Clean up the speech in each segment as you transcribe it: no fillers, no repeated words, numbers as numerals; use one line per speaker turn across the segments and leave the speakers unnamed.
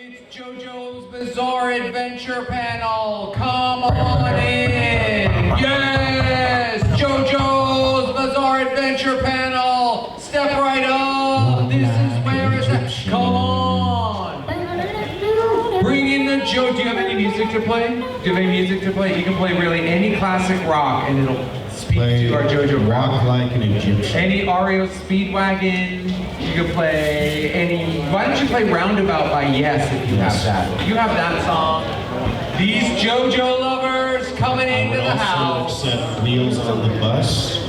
It's JoJo's Bizarre Adventure panel. Come on in. Yes, JoJo's Bizarre Adventure panel. Step right up. This is where it's at. Come on. Bring in the JoJo. Do you have any music to play? Do you have any music to play? You can play really any classic rock and it'll speak to our JoJo
rock like an Egyptian.
Any REO Speedwagon. You can play any. Why don't you play Roundabout by Yes if you have that? If you have that song. These JoJo lovers coming into the house.
Set Wheels on the Bus.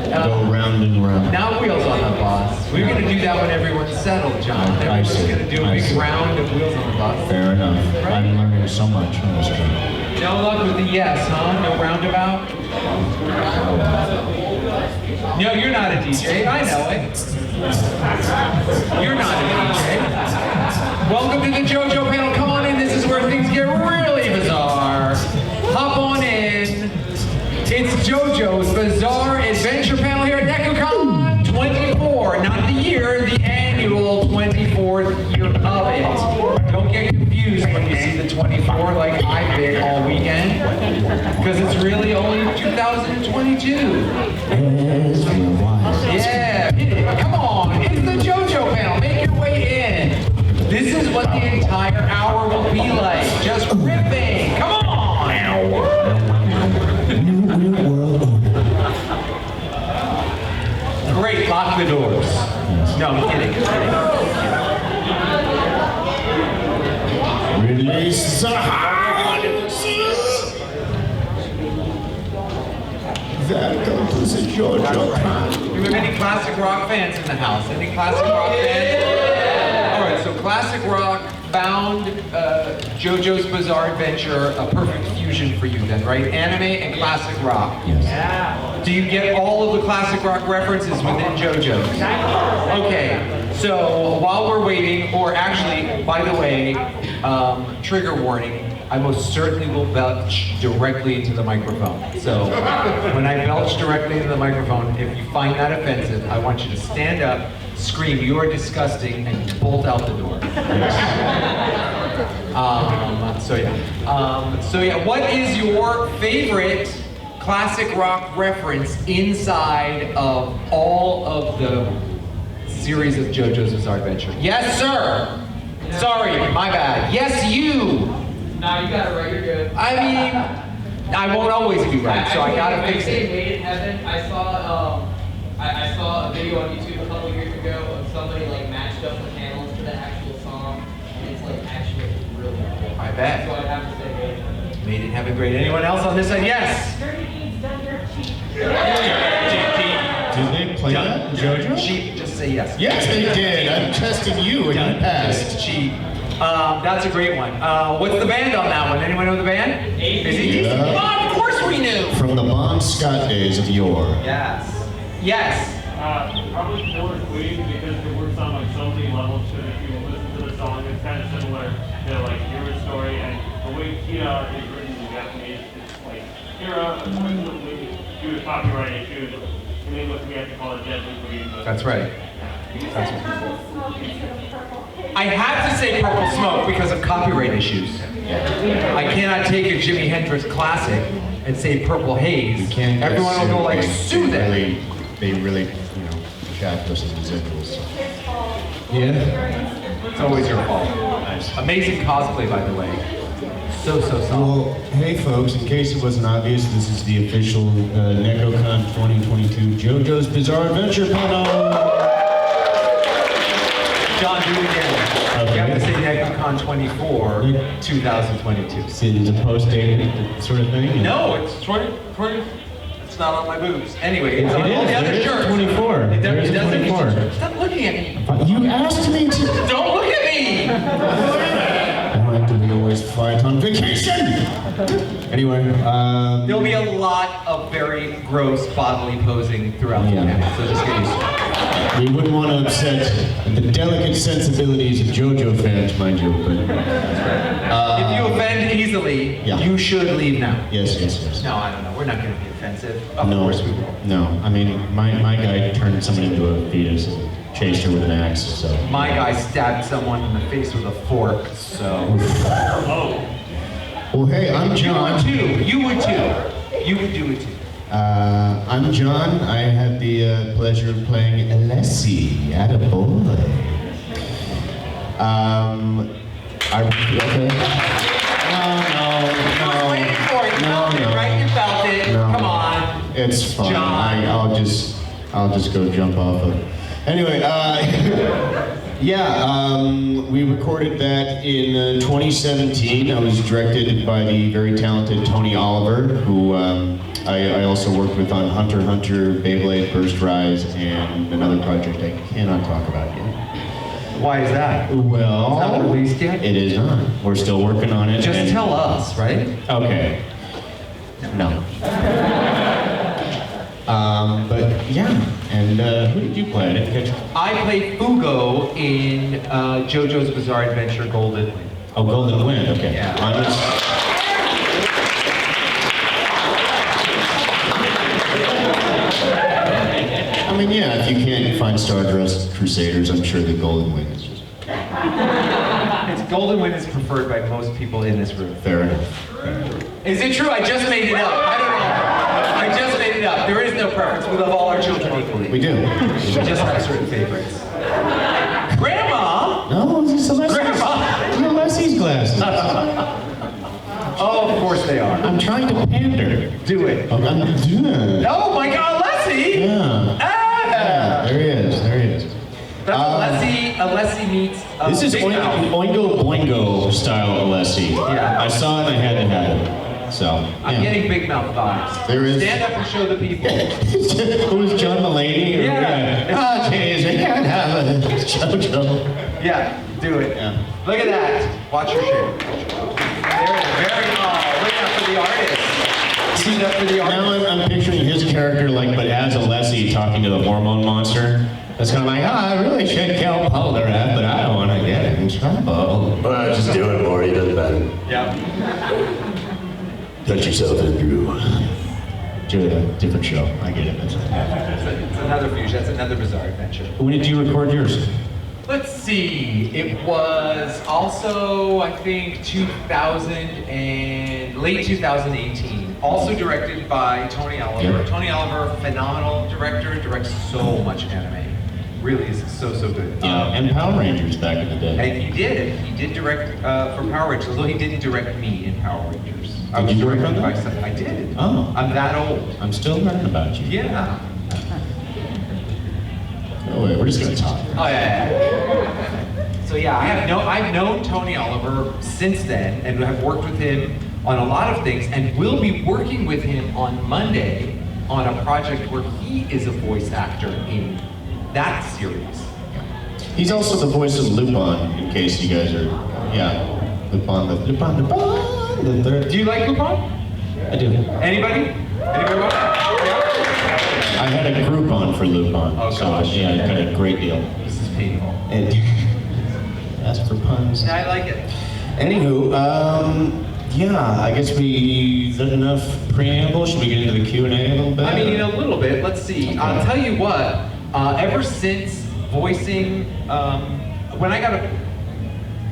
Go round and round.
Not Wheels on the Bus. We're going to do that when everyone's settled, John. Everyone's going to do a big round of Wheels on the Bus.
Fair enough. Right? I'm learning so much on this trip.
No luck with the Yes, huh? No Roundabout? No, you're not a DJ. I know it. You're not a DJ. Welcome to the JoJo panel. Come on in. This is where things get really bizarre. Hop on in. It's JoJo's Bizarre Adventure panel here at NekoCon 24. Not the year, the annual 24th year of it. Don't get confused when you see the 24 like I've been all weekend. Because it's really only 2022. Yeah, hit it. Come on. It's the JoJo panel. Make your way in. This is what the entire hour will be like. Just ripping. Come on. Great. Lock the doors. No, I'm kidding.
Release the hands. That goes to JoJo.
Do we have any classic rock fans in the house? Any classic rock fans? All right, so classic rock found JoJo's Bizarre Adventure a perfect fusion for you then, right? Anime and classic rock.
Yes.
Yeah. Do you get all of the classic rock references within JoJo's? Okay, so while we're waiting, or actually, by the way, trigger warning, I most certainly will belch directly into the microphone. So when I belch directly into the microphone, if you find that offensive, I want you to stand up, scream, "You are disgusting," and bolt out the door. So yeah, what is your favorite classic rock reference inside of all of the series of JoJo's Bizarre Adventure? Yes, sir. Sorry, my bad. Yes, you.
No, you got it right, you're good.
I mean, I won't always be right, so I gotta fix it.
Made in Heaven, I saw a video on YouTube a couple years ago of somebody like matched up the panels to the actual song, and it's like actually really good.
I bet.
So I'd have to say Made in Heaven.
Made in Heaven, great. Anyone else on this side? Yes.
Did they play that, JoJo?
Cheat, just say yes.
Yes, they did. I'm testing you, and you passed.
Cheat. That's a great one. What's the band on that one? Anyone know the band? Is it
Yeah.
Oh, of course we knew.
From the Bon Scott days of yore.
Yes. Yes.
Probably more Queen because it works on like so many levels. So if you listen to the song, it's kind of similar to like Kira's story, and the way Kira is written in Japanese, it's like Kira, unfortunately, due to copyright issues, in English we have to call it Deadly Queen.
That's right. I had to say Purple Smoke because of copyright issues. I cannot take a Jimi Hendrix classic and say Purple Haze.
You can't get
Everyone will go
sued.
like, sue them.
They really, shaft us as individuals.
Yeah. It's always your fault.
Nice.
Amazing cosplay, by the way. So solid.
Well, hey folks, in case it wasn't obvious, this is the official NekoCon 2022 JoJo's Bizarre Adventure panel.
John, do it again.
Okay.
You have to say NekoCon 24, 2022.
See, there's a post-dated sort of thing?
No, it's 20. It's not on my boobs. Anyway, it's on all the other shirts.
24.
It
There's a
doesn't.
24.
Stop looking at me.
You asked me to.
Don't look at me.
Why do we always fight on vacation? Anyway,
There'll be a lot of very gross bodily posing throughout the panel, so just get used to it.
we wouldn't want to upset the delicate sensibilities of JoJo fans, mind you, but...
If you offend easily,
Yeah.
you should leave now.
Yes.
No, I don't know. We're not going to be offensive. offensive. Of
No,
course we will.
no. I mean, my guy turned somebody into a fetus and chased her with an axe, so.
My guy stabbed someone in the face with a fork, so.
Oh,
Well, hey, I'm
You
John.
would too. You would too. You would do it too.
I'm John. I had the pleasure of playing Alessi, attaboy. Okay.
I was waiting for it. You felt it, right? You felt it.
No.
Come on.
It's fine.
John.
I'll just go jump off of. Anyway, we recorded that in 2017. I was directed by the very talented Tony Oliver, who I also worked with on Hunter x Hunter, Beyblade, Burst Rise, and another project I cannot talk about yet.
Why is that?
Well,
It's not released yet?
It is not. We're still working on it.
Just
and-
tell us, right?
Okay. No. But yeah, and who did you play? I didn't catch.
I played Fugo in JoJo's Bizarre Adventure Golden.
Oh, Golden Wind. Okay.
Yeah.
I mean, yeah. If you can't find Stardust Crusaders, I'm sure the Golden Wind is just
It's Golden Wind is preferred by most people in this room.
fair enough.
Is it true? I just made it up. I don't know. I just made it up. There is no preference. We love all our children equally.
We do.
We just have certain favorites. Grandma!
No, it's Celeste's.
Grandma!
Celeste's glasses.
Oh, of course they are.
I'm trying to pander.
Do it.
I'm doing it.
Oh my God, Leslie!
Yeah.
Ah!
There he is. There he is.
That's Alessi meets
This is
Big Mouth.
Oingo Boingo style Alessi.
Yeah.
I saw it and I had to have it. So,
I'm getting Big Mouth vibes.
There is-
Stand up and show the people.
Who was John Mulaney? Or-
Yeah.
Oh, jeez, I can't have a JoJo.
Yeah, do it.
Yeah.
Look at that. Watch your shape. There it is. Very look out for the artist. See that for the
Now
artist.
I'm picturing his character, like, but as Alessi talking to the hormone monster. It's kind of like, I really should kill Polnareff, but I don't want to get in trouble.
Well, just do it, Maury. It doesn't matter.
Yeah.
Touch yourself, Andrew.
Different show. I get it.
It's another fusion. That's another bizarre adventure.
When did you record yours?
Let's see. It was also, I think, 2000 and late 2018. Also directed by Tony Oliver.
Yeah.
Tony Oliver, phenomenal director, directs so much anime. Really is so good.
And Power Rangers back in the day.
And he did direct for Power Rangers, although he didn't direct me in Power Rangers. I
Did
was
you work
directed
on
by
that?
some- I did.
Oh.
I'm that old.
I'm still learning about you.
Yeah.
Oh, wait, we're just gonna talk.
Oh yeah. So yeah, I've known Tony Oliver since then, and have worked with him on a lot of things, and will be working with him on Monday on a project where he is a voice actor in that series.
He's also the voice of Lupin, in case you guys are, Lupin the third.
Do you like Lupin?
I do.
Anybody? Anybody want? Yeah.
I had a Groupon for Lupin.
Oh,
so,
gosh.
yeah, I got a great deal.
This is painful.
And ask for puns.
I like it.
Anywho, I guess is that enough preamble? Should we get into the Q&A a little bit?
I mean, a little bit. Let's see. I'll tell you what. Ever since voicing, when I got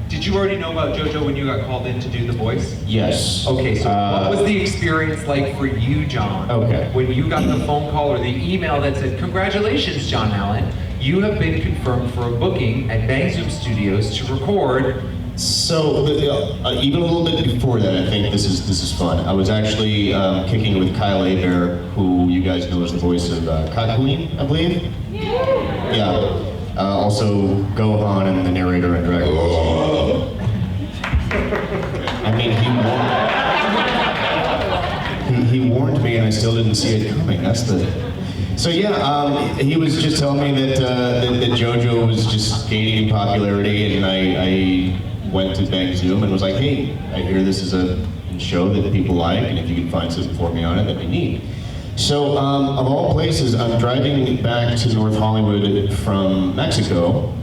did you already know about JoJo when you got called in to do the voice?
Yes.
Okay, so what was the experience like for you, John?
Okay.
When you got the phone call or the email that said, "Congratulations, John Allen, you have been confirmed for a booking at Bang Zoom Studios to record."
So, even a little bit before that, I think this is fun. I was actually kicking with Kyle Abear, who you guys know as the voice of Kakuin, I believe? Yeah. Also, Gohan and the narrator in Dragon Ball. I mean, he warned me and I still didn't see it coming. That's the... So yeah, he was just telling me that JoJo was just gaining in popularity, and I went to Bang Zoom and was like, hey, I hear this is a show that people like, and if you can find something for me on it, that'd be neat. So, of all places, I'm driving back to North Hollywood from Mexico,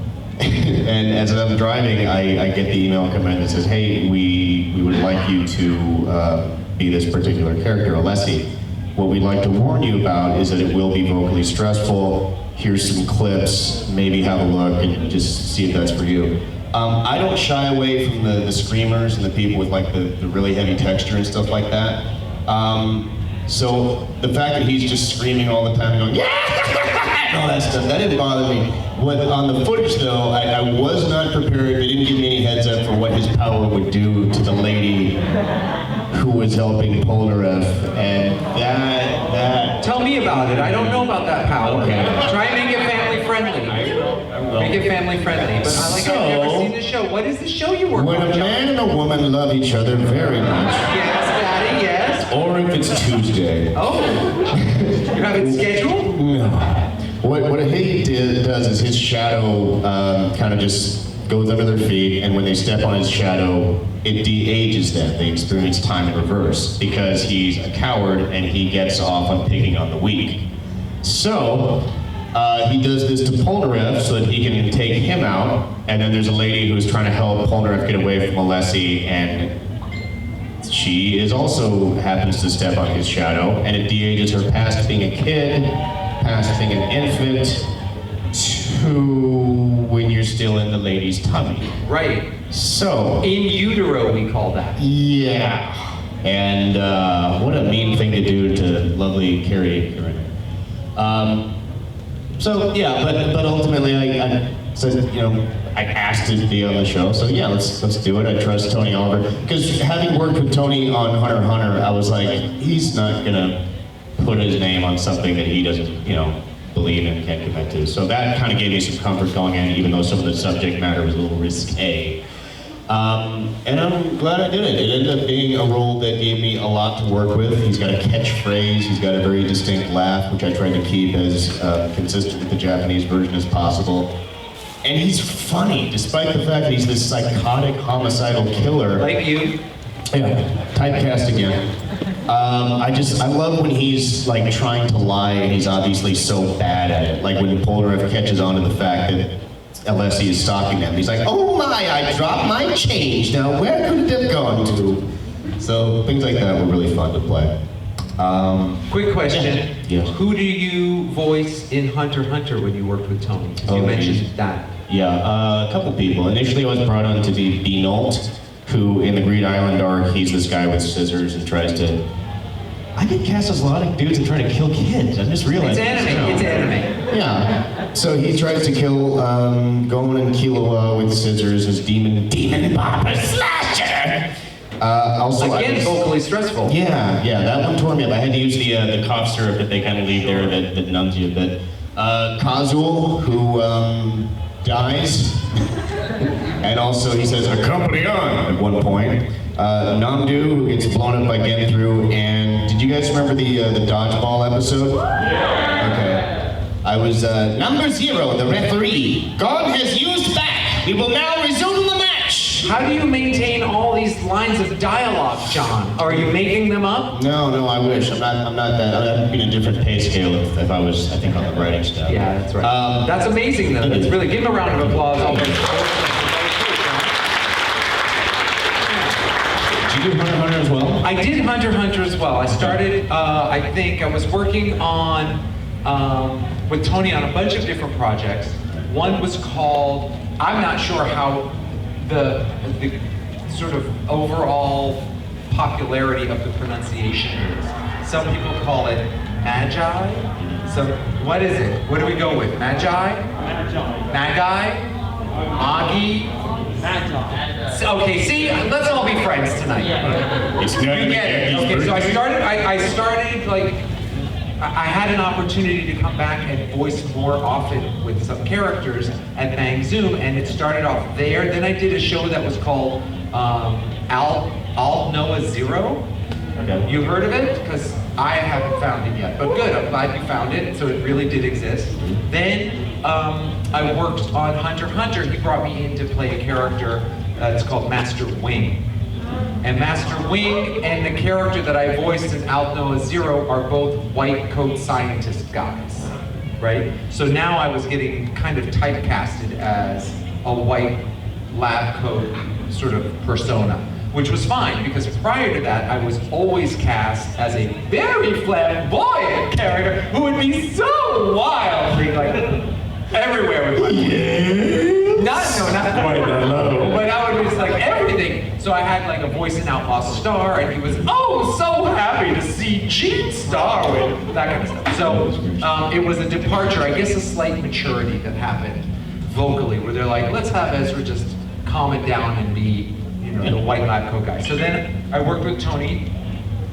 and as I'm driving, I get the email come in that says, hey, we would like you to be this particular character, Alessi. what we'd like to warn you about is that it will be vocally stressful. Here's some clips, maybe have a look and just see if that's for you. I don't shy away from the screamers and the people with like the really heavy texture and stuff like that. So the fact that he's just screaming all the time and going, yeah, and all that stuff, that didn't bother me. On the footage though, I was not prepared. They didn't give me any heads up for what his power would do to the lady who was helping Polnareff, and that...
Tell me about it. I don't know about that power.
Okay.
Try and make it family friendly.
I will.
Make it family friendly. But I've never seen the show. What is the show you work on?
When a man and a woman love each other very much,
Yes, Daddy, yes.
or if it's Tuesday.
Oh, you have it scheduled?
No. What he does is his shadow kind of just goes under their feet, and when they step on his shadow, it de-ages them. They experience time in reverse because he's a coward and he gets off on picking on the weak. So he does this to Polnareff so that he can take him out, and then there's a lady who's trying to help Polnareff get away from Alessi, and she is also happens to step on his shadow, and it de-ages her past being a kid, past being an infant, to when you're still in the lady's tummy.
Right.
So.
In utero, we call that.
Yeah. And what a mean thing to do to lovely Carrie. So yeah, but ultimately I said, you know, I asked to be on the show, so yeah, let's do it. I trust Tony Oliver, because having worked with Tony on Hunter x Hunter, I was like, he's not gonna put his name on something that he doesn't, you know, believe in and can't commit to. So that kind of gave me some comfort going in, even though some of the subject matter was a little risque. And I'm glad I did it. It ended up being a role that gave me a lot to work with. He's got a catchphrase, he's got a very distinct laugh, which I tried to keep as consistent with the Japanese version as possible. And he's funny, despite the fact that he's this psychotic, homicidal killer.
Like you.
Yeah, typecast again. I love when he's like trying to lie and he's obviously so bad at it. Like when Polnareff catches on to the fact that Alessi is stalking them. He's like, oh my, I dropped my change. Now where could it have gone to? So things like that were really fun to play.
Quick question.
Yes.
Who do you voice in Hunter x Hunter when you worked with Tony? Because you mentioned that.
Yeah, a couple people. Initially I was brought on to be Beanolt, who in the Greed Island arc, he's this guy with scissors and tries to... I get cast as a lot of dudes and try to kill kids. I just realized.
It's anime. It's anime.
Yeah. So he tries to kill Gon and Killua with scissors, his demon popper slasher. Also,
again, vocally stressful.
Yeah, that one tore me up. I had to use the cough syrup that they kind of leave there that numbs you a bit. Kazul, who dies, and also he says, "Accompany on" at one point. Namdu, who gets blown up by Genthru, and did you guys remember the dodgeball episode? Yeah. Okay. I was number 0, the referee. God has used back. We will now resume the match.
How do you maintain all these lines of dialogue, John? Are you making them up?
No, I wish. I'm not that. I'd be in a different pay scale if I was, I think, on the writing staff.
Yeah, that's right. That's amazing, though. That's really, give him a round of applause.
Did you do Hunter x Hunter as well?
I did Hunter x Hunter as well. I started, I think, I was working on, with Tony on a bunch of different projects. One was called, I'm not sure how the sort of overall popularity of the pronunciation is. Some people call it Magi. What is it? What do we go with? Magi? Magi? Magi? Okay, see, let's all be friends tonight. You get it. Okay, so I started like, I had an opportunity to come back and voice more often with some characters at Bang Zoom, and it started off there. Then I did a show that was called Alt Noah Zero. Okay. You heard of it? Because I haven't found it yet, but good, I'm glad you found it, so it really did exist. Then I worked on Hunter x Hunter. He brought me in to play a character that's called Master Wing. And Master Wing and the character that I voiced in Alt Noah Zero are both white coat scientist guys, right? So now I was getting kind of typecasted as a white lab coat sort of persona. which was fine because prior to that, I was always cast as a very flamboyant character who would be so wild, being like everywhere with my not quite that low, but I would just like everything. So I had like a voice in Outlaw Star, and he was so happy to see Gene Star with that kind of stuff. So it was a departure, I guess, a slight maturity that happened vocally, where they're like, let's have Ezra just calm it down and be, the white lab coat guy. So then I worked with Tony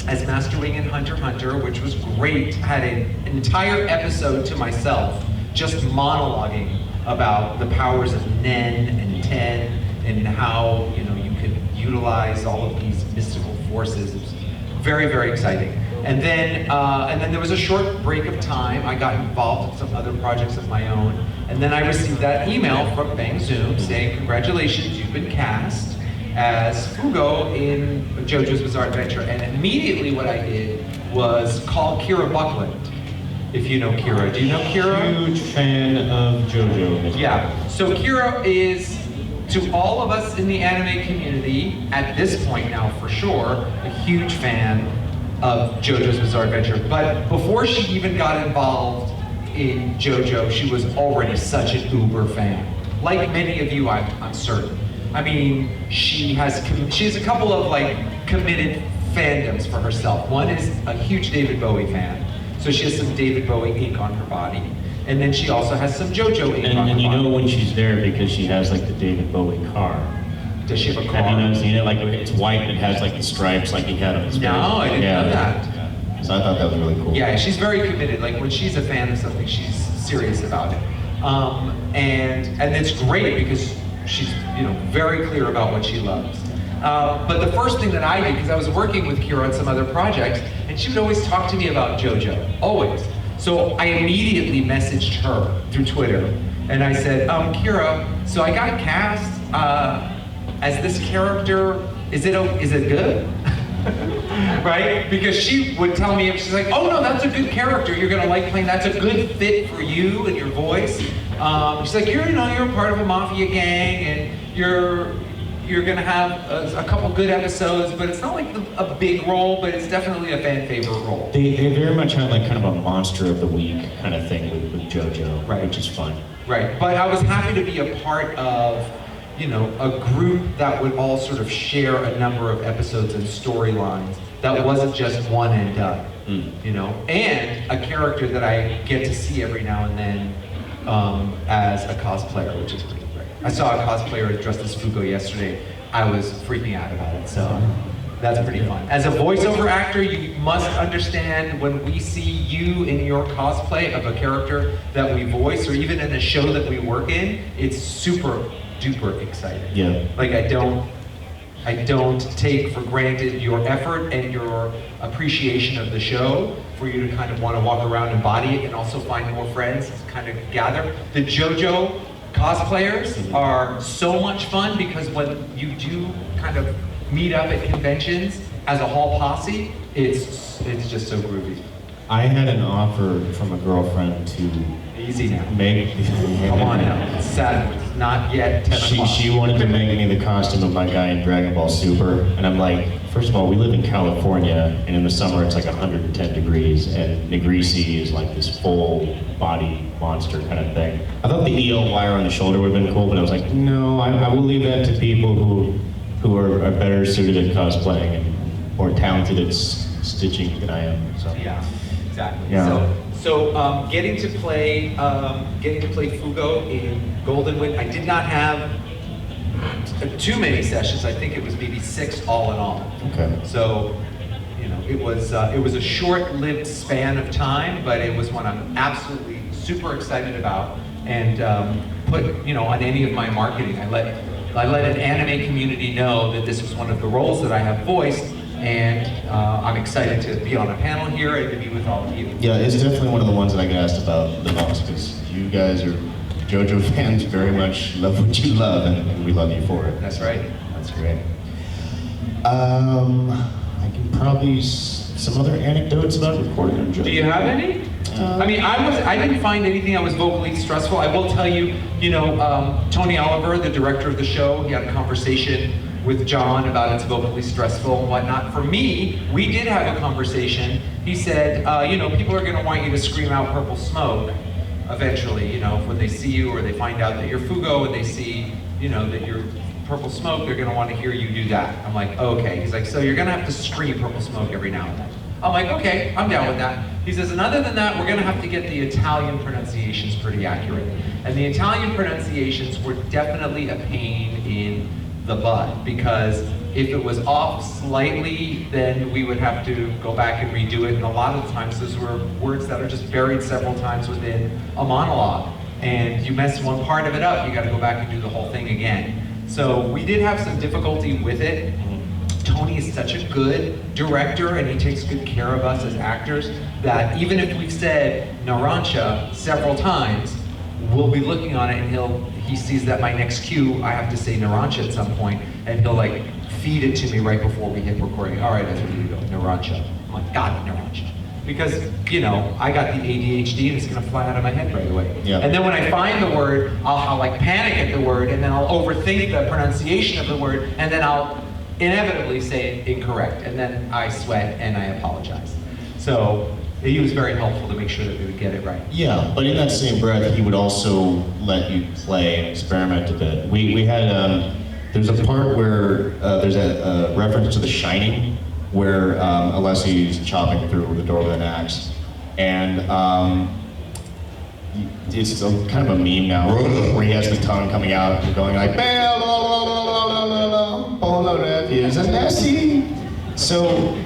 as Master Wing in Hunter x Hunter, which was great. I had an entire episode to myself, just monologuing about the powers of Nen and Ten and how you could utilize all of these mystical forces. It was very, very exciting. And then there was a short break of time. I got involved in some other projects of my own. And then I received that email from Bang Zoom saying, congratulations, you've been cast as Fugo in JoJo's Bizarre Adventure. And immediately what I did was call Kira Buckland. If you know Kira. Do you know Kira?
Huge fan of JoJo.
Yeah. So Kira is, to all of us in the anime community, at this point now for sure, a huge fan of JoJo's Bizarre Adventure. But before she even got involved in JoJo, she was already such an uber fan. Like many of you, I'm certain. I mean, she has a couple of like committed fandoms for herself. One is a huge David Bowie fan. So she has some David Bowie ink on her body. And then she also has some JoJo ink on her body.
And you know when she's there because she has like the David Bowie car.
Does she have a car?
Have you seen it? Like it's white and it has like the stripes like he had on his face.
No, I didn't know that.
Yeah. So I thought that was really cool.
Yeah, she's very committed. Like when she's a fan of something, she's serious about it. And it's great because she's very clear about what she loves. But the first thing that I did, because I was working with Kira on some other projects, and she would always talk to me about JoJo, always. So I immediately messaged her through Twitter, and I said, Kira, so I got cast as this character. Is it good? Right? Because she would tell me, she's like, oh no, that's a good character. You're gonna like playing. That's a good fit for you and your voice. She's like, you're part of a mafia gang, and you're gonna have a couple good episodes, but it's not like a big role, but it's definitely a fan favorite role.
They very much have like kind of a monster of the week kind of thing with JoJo,
right,
which is fun.
Right, but I was happy to be a part of, a group that would all sort of share a number of episodes and storylines that wasn't just one and done, and a character that I get to see every now and then as a cosplayer, which is pretty great. I saw a cosplayer dressed as Fugo yesterday. I was freaking out about it, so that's pretty fun. As a voiceover actor, you must understand when we see you in your cosplay of a character that we voice, or even in a show that we work in, it's super duper exciting.
Yeah.
Like I don't take for granted your effort and your appreciation of the show for you to kind of want to walk around and body it and also find more friends to kind of gather. The JoJo cosplayers are so much fun because when you do kind of meet up at conventions as a whole posse, it's just so groovy.
I had an offer from a girlfriend to
Easy now.
make.
Come on now. It's sad. It's not yet 10 o'clock.
She wanted to make me the costume of my guy in Dragon Ball Super, and I'm like, first of all, we live in California, and in the summer it's like 110 degrees, and Negrisi is like this full body monster kind of thing. I thought the EO wire on the shoulder would have been cool, but I was like, no, I will leave that to people who are better suited at cosplaying and more talented at stitching than I am. So
Yeah, exactly.
Yeah.
So getting to play Fugo in Golden Wind, I did not have too many sessions. I think it was maybe 6 all in all.
Okay.
So, it was a short-lived span of time, but it was one I'm absolutely super excited about, and put on any of my marketing. I let an anime community know that this was one of the roles that I have voiced. And I'm excited to be on a panel here and to be with all of you.
Yeah, it's definitely one of the ones that I get asked about the most because you guys are JoJo fans, very much love what you love, and we love you for it.
That's right.
That's great. I can probably some other anecdotes about recording on JoJo.
Do you have any? I mean, I didn't find anything that was vocally stressful. I will tell you, Tony Oliver, the director of the show, he had a conversation with John about it's vocally stressful and whatnot. For me, we did have a conversation. He said, you know, people are going to want you to scream out purple smoke eventually, you know, when they see you or they find out that you're Fugo and they see, you know, that you're purple smoke, they're going to want to hear you do that. I'm like, okay. He's like, so you're going to have to scream purple smoke every now and then. I'm like, okay, I'm down with that. He says, and other than that, we're going to have to get the Italian pronunciations pretty accurate. And the Italian pronunciations were definitely a pain in the butt, because if it was off slightly, then we would have to go back and redo it. And a lot of the times, those were words that are just buried several times within a monologue. And you mess one part of it up, you got to go back and do the whole thing again. So we did have some difficulty with it. Tony is such a good director, and he takes good care of us as actors, that even if we've said Narancia several times, we'll be looking on it and he sees that my next cue, I have to say Narancia at some point, and he'll like feed it to me right before we hit recording. All right, that's where you go, Narancia. I'm like, got it, Narancia. Because, you know, I got the ADHD and it's gonna fly out of my head right away.
Yeah.
And then when I find the word, I'll like panic at the word, and then I'll overthink the pronunciation of the word, and then I'll inevitably say it incorrect, and then I sweat and I apologize. So he was very helpful to make sure that we would get it right.
Yeah, but in that same breath, he would also let you play and experiment a bit. We had, there's a part where there's a reference to The Shining, where Alessi's chopping through the door with an axe. And it's kind of a meme now, where he has the tongue coming out and going like, is a Nessie. So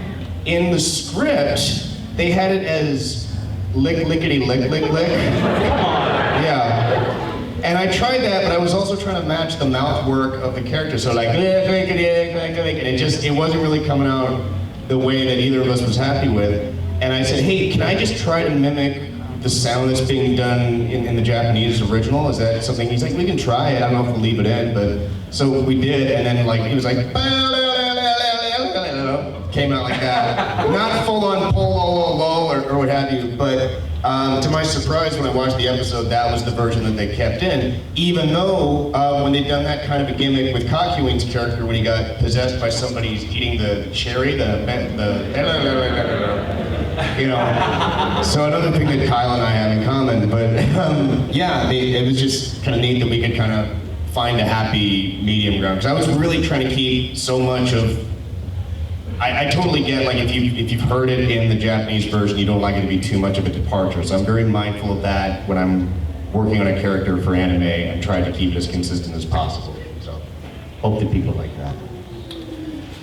in the script, they had it as lick lickety lick lick lick. Yeah. And I tried that, but I was also trying to match the mouth work of the character. So like lick lickety lick lick lick, and it wasn't really coming out the way that either of us was happy with. And I said, hey, can I just try to mimic the sound that's being done in the Japanese original? Is that something? He's like, we can try it. I don't know if we'll leave it in, but so we did. And then like he was like, came out like that. Not full on pull or what have you, but to my surprise, when I watched the episode, that was the version that they kept in. Even though when they'd done that kind of a gimmick with Cockewing's character, when he got possessed by somebody eating the cherry, you know. So another thing that Kyle and I have in common, but yeah, it was just kind of neat that we could kind of find a happy medium ground. Because I was really trying to keep so much of. I totally get, like, if you've heard it in the Japanese version, you don't like it to be too much of a departure. So I'm very mindful of that when I'm working on a character for anime and try to keep it as consistent as possible. So hope that people like that.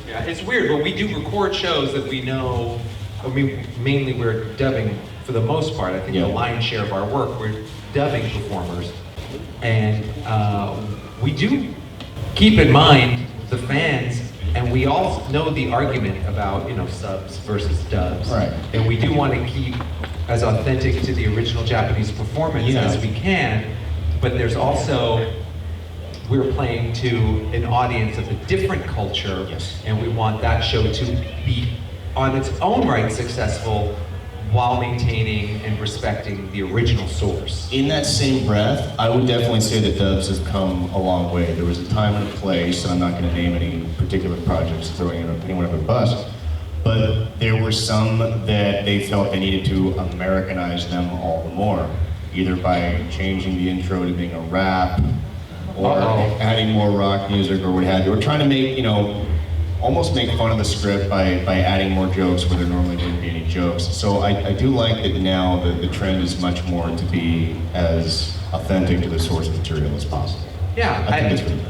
Yeah, it's weird, but we do record shows that we know, I mean, mainly we're dubbing for the most part. I think the lion's share of our work, we're dubbing performers. And we do keep in mind the fans. And we all know the argument about, you know, subs versus dubs.
Right.
And we do want to keep as authentic to the original Japanese performance as we can, but there's also, we're playing to an audience of a different culture, and we want that show to be on its own right successful while maintaining and respecting the original source.
In that same breath, I would definitely say that dubs have come a long way. There was a time and a place, and I'm not going to name any particular projects throwing anyone under the bus, but there were some that they felt they needed to Americanize them all the more, either by changing the intro to being a rap, or adding more rock music, or what have you, or trying to make, you know, almost make fun of the script by adding more jokes where there normally wouldn't be any jokes. So I do like that now the trend is much more to be as authentic to the source material as possible.
Yeah,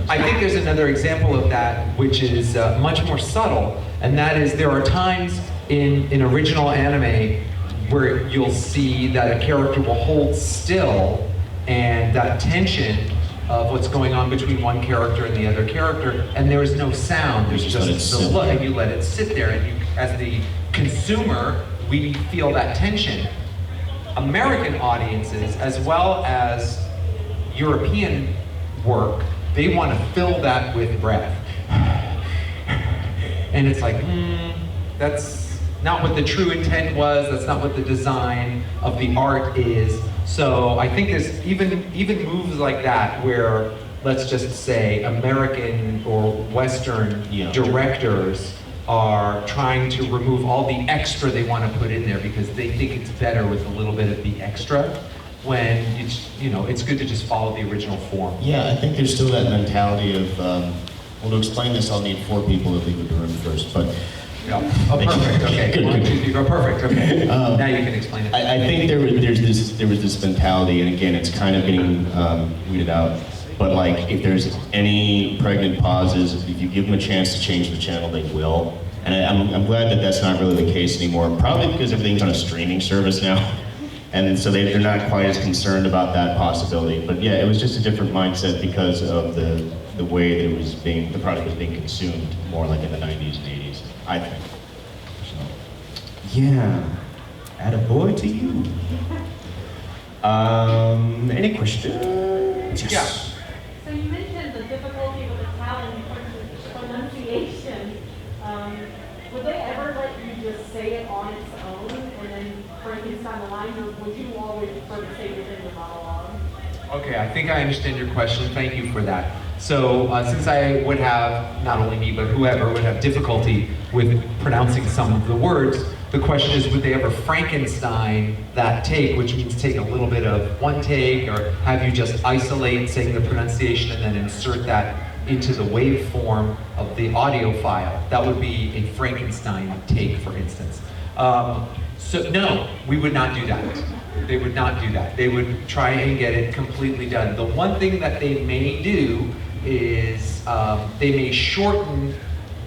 I
think there's another example of that, which is much more subtle, and that is there are times in original anime where you'll see that a character will hold still, and that tension of what's going on between one character and the other character, and there is no sound, there's just the look, and you let it sit there, and you, as the consumer, we feel that tension. American audiences, as well as European work, they want to fill that with breath. And it's like, that's not what the true intent was, that's not what the design of the art is. So I think there's even moves like that where let's just say, American or Western
Yeah.
directors are trying to remove all the extra they want to put in there because they think it's better with a little bit of the extra, when it's, you know, it's good to just follow the original form.
Yeah, I think there's still that mentality of, well, to explain this, I'll need 4 people to leave the room first, but
Yeah. Oh, perfect. Okay.
Good,
1,
good.
2, 3, 4. Perfect. Okay. Now you can explain it.
I think there was this mentality, and again, it's kind of getting weeded out. But like, if there's any pregnant pauses, if you give them a chance to change the channel, they will. And I'm glad that that's not really the case anymore. Probably because everything's on a streaming service now, and so they're not quite as concerned about that possibility. But yeah, it was just a different mindset because of the way that it was the product was being consumed, more like in the 90s and 80s, I think. So, yeah, attaboy to you. Any questions?
Yeah.
So you mentioned the difficulty with Italian pronunciation. Would they ever let you just say it on its own and then Frankenstein the line, or would you always prefer to say it in the monologue?
Okay, I think I understand your question. Thank you for that. So since I would have, not only me, but whoever would have difficulty with pronouncing some of the words, the question is, would they ever Frankenstein that take, which means take a little bit of one take, or have you just isolate saying the pronunciation and then insert that into the waveform of the audio file? That would be a Frankenstein take, for instance. So no, we would not do that. They would not do that. They would try and get it completely done. The one thing that they may do is they may shorten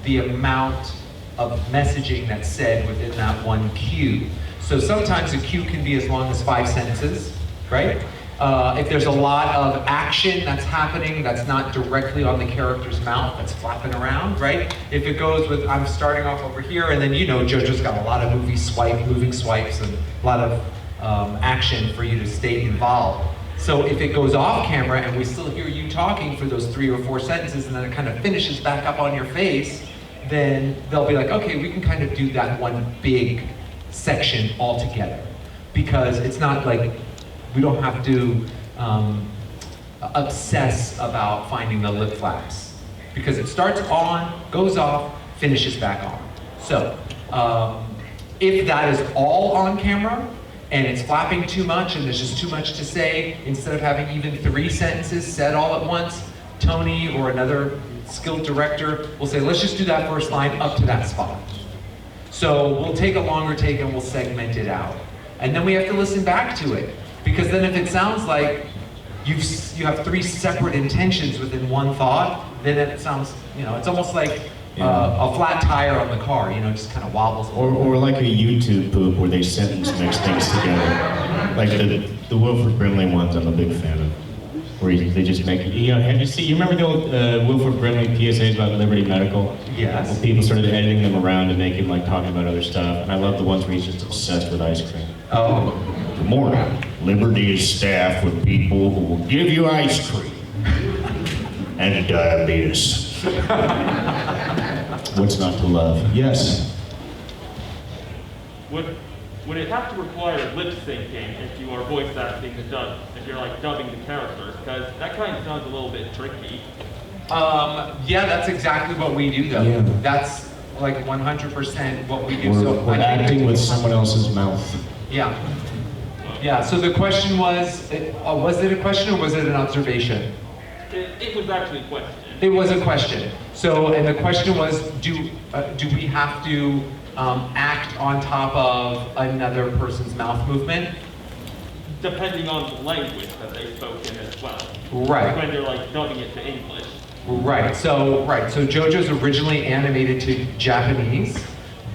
the amount of messaging that's said within that one cue. So sometimes a cue can be as long as 5 sentences, right? If there's a lot of action that's happening that's not directly on the character's mouth, that's flapping around, right? If it goes with, I'm starting off over here, and then you know JoJo's got a lot of moving swipes, and a lot of action for you to stay involved. So if it goes off camera and we still hear you talking for those 3 or 4 sentences, and then it kind of finishes back up on your face, then they'll be like, okay, we can kind of do that one big section all together. Because it's not like, we don't have to obsess about finding the lip flaps. Because it starts on, goes off, finishes back on. So, if that is all on camera, and it's flapping too much, and there's just too much to say, instead of having even 3 sentences said all at once, Tony or another skilled director will say, let's just do that first line up to that spot. So we'll take a longer take and we'll segment it out. And then we have to listen back to it. Because then if it sounds like you have 3 separate intentions within one thought, then it sounds, you know, it's almost like a flat tire on the car, you know, just kind of wobbles.
Or like a YouTube poop where they sentence mix things together. Like the Wilford Brimley ones I'm a big fan of. Where they just make, you know, you remember the old Wilford Brimley PSAs about Liberty Medical?
Yes.
Well, people started editing them around to make him like talking about other stuff. And I love the ones where he's just obsessed with ice cream.
Oh.
Good morning. Liberty is staffed with people who will give you ice cream and diabetes. What's not to love? Yes.
Would it have to require lip syncing if you are voice acting if you're like dubbing the characters? Because that kind of sounds a little bit tricky.
Yeah, that's exactly what we do though.
Yeah.
That's like 100% what we do.
We're acting with someone else's mouth.
Yeah. Yeah, so the question was it a question or was it an observation?
It was actually a question.
It was a question. So, and the question was, do we have to act on top of another person's mouth movement?
Depending on the language that they spoke in as well.
Right.
When they're like dubbing it to English.
Right. So JoJo's originally animated to Japanese,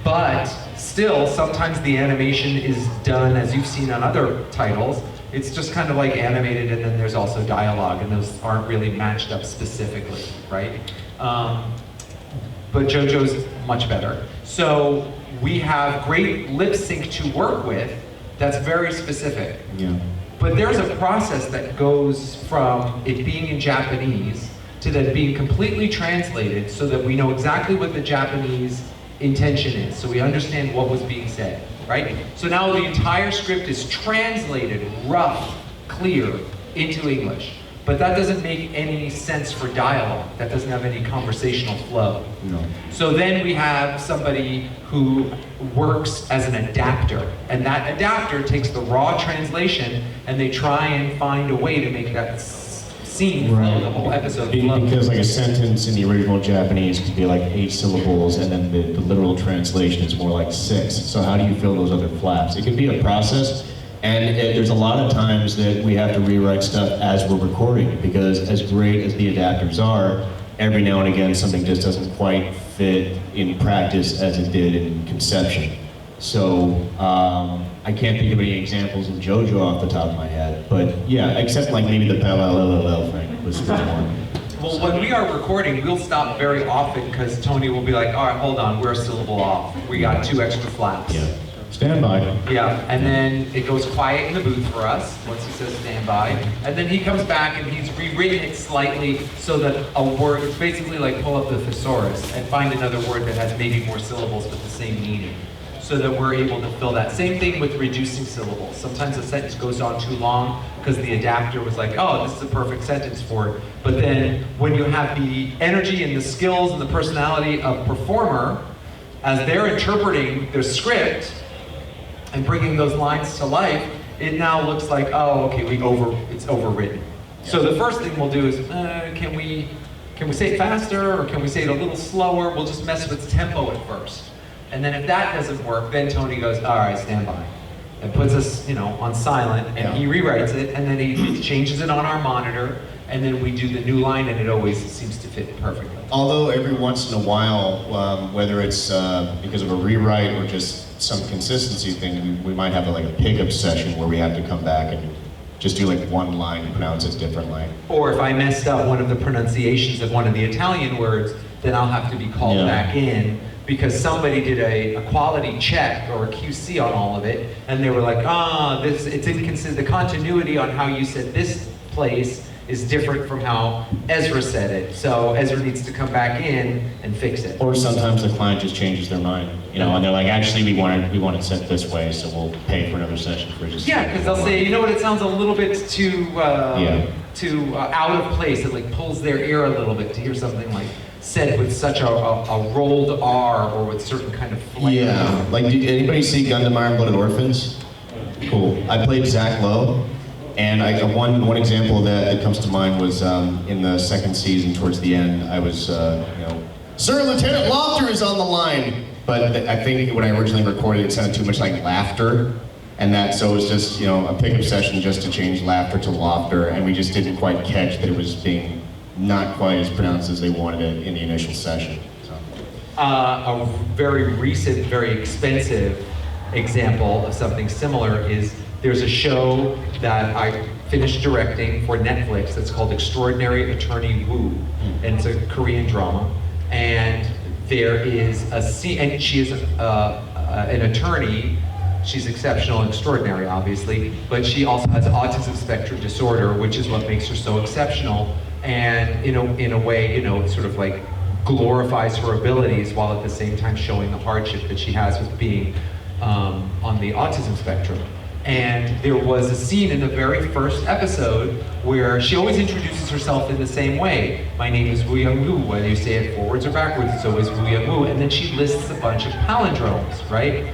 but still sometimes the animation is done as you've seen on other titles. It's just kind of like animated, and then there's also dialogue, and those aren't really matched up specifically, right? But JoJo's much better. So we have great lip sync to work with that's very specific.
Yeah.
But there's a process that goes from it being in Japanese to then being completely translated so that we know exactly what the Japanese intention is, so we understand what was being said, right? So now the entire script is translated rough, clear, into English. but that doesn't make any sense for dialogue. That doesn't have any conversational flow.
No.
So then we have somebody who works as an adapter, and that adapter takes the raw translation and they try and find a way to make that scene flow, the whole episode flow.
Because like a sentence in the original Japanese could be like 8 syllables, and then the literal translation is more like 6. So how do you fill those other flaps? It can be a process. And there's a lot of times that we have to rewrite stuff as we're recording, because as great as the adapters are, every now and again something just doesn't quite fit in practice as it did in conception. So I can't think of any examples in JoJo off the top of my head, but yeah, except like maybe the parallel thing was one.
Well, when we are recording, we'll stop very often because Tony will be like, all right, hold on, we're a syllable off. We got 2 extra flaps.
Yeah. Stand by.
Yeah, and then it goes quiet in the booth for us once he says stand by. And then he comes back and he's rewritten it slightly so that a word, it's basically like pull up the thesaurus and find another word that has maybe more syllables but the same meaning, so that we're able to fill that. Same thing with reducing syllables. Sometimes a sentence goes on too long because the adapter was like, oh, this is a perfect sentence for it. But then when you have the energy and the skills and the personality of performer, as they're interpreting their script, and bringing those lines to life, it now looks like, oh, okay, it's overwritten. So the first thing we'll do is, can we say it faster, or can we say it a little slower? We'll just mess with tempo at first. And then if that doesn't work, then Tony goes, all right, stand by. And puts us, on silent, and he rewrites it, and then he changes it on our monitor, and then we do the new line, and it always seems to fit perfectly.
Although every once in a while, whether it's because of a rewrite or just some consistency thing, we might have like a pickup session where we have to come back and just do like one line and pronounce it differently.
Or if I messed up one of the pronunciations of one of the Italian words, then I'll have to be called back in because somebody did a quality check or a QC on all of it, and they were like, it's inconsistent. The continuity on how you said this place is different from how Ezra said it. So Ezra needs to come back in and fix it.
Or sometimes the client just changes their mind, and they're like, actually, we want it set this way, so we'll pay for another session for just.
Yeah, because they'll say, you know what, it sounds a little bit too out of place. It like pulls their ear a little bit to hear something like said with such a rolled R or with certain kind of flair.
Yeah, like did anybody see Gundam Iron-Blooded Orphans? Cool. I played Zach Lowe. And one example of that comes to mind was in the 2nd season, towards the end, I was, Sir, Lieutenant Lofter is on the line. But I think when I originally recorded it sounded too much like laughter. So it was just, a pickup session just to change laughter to lofter. And we just didn't quite catch that it was being not quite as pronounced as they wanted it in the initial session. So.
A very recent, very expensive example of something similar is there's a show that I finished directing for Netflix that's called Extraordinary Attorney Woo, and it's a Korean drama. And there is a scene, and she is an attorney. She's exceptional and extraordinary, obviously, but she also has autism spectrum disorder, which is what makes her so exceptional. And in a way, it sort of like glorifies her abilities while at the same time showing the hardship that she has with being on the autism spectrum. And there was a scene in the very first episode where she always introduces herself in the same way. My name is Wu Young Woo, whether you say it forwards or backwards, it's always Wu Young Woo. And then she lists a bunch of palindromes, right?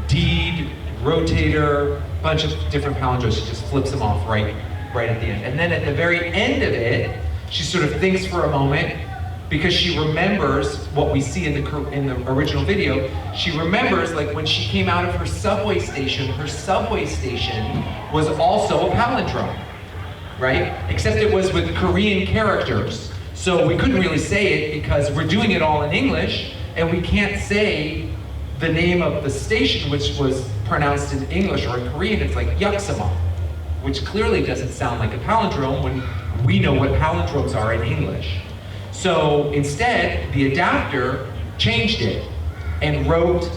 Deed, rotator, bunch of different palindromes. She just flips them off right at the end. And then at the very end of it, she sort of thinks for a moment, because she remembers what we see in the original video. She remembers, like, when she came out of her subway station was also a palindrome, right? Except it was with Korean characters. So we couldn't really say it because we're doing it all in English, and we can't say the name of the station, which was pronounced in English or in Korean. It's like Yuksama, which clearly doesn't sound like a palindrome when we know what palindromes are in English. So instead, the adapter changed it and wrote,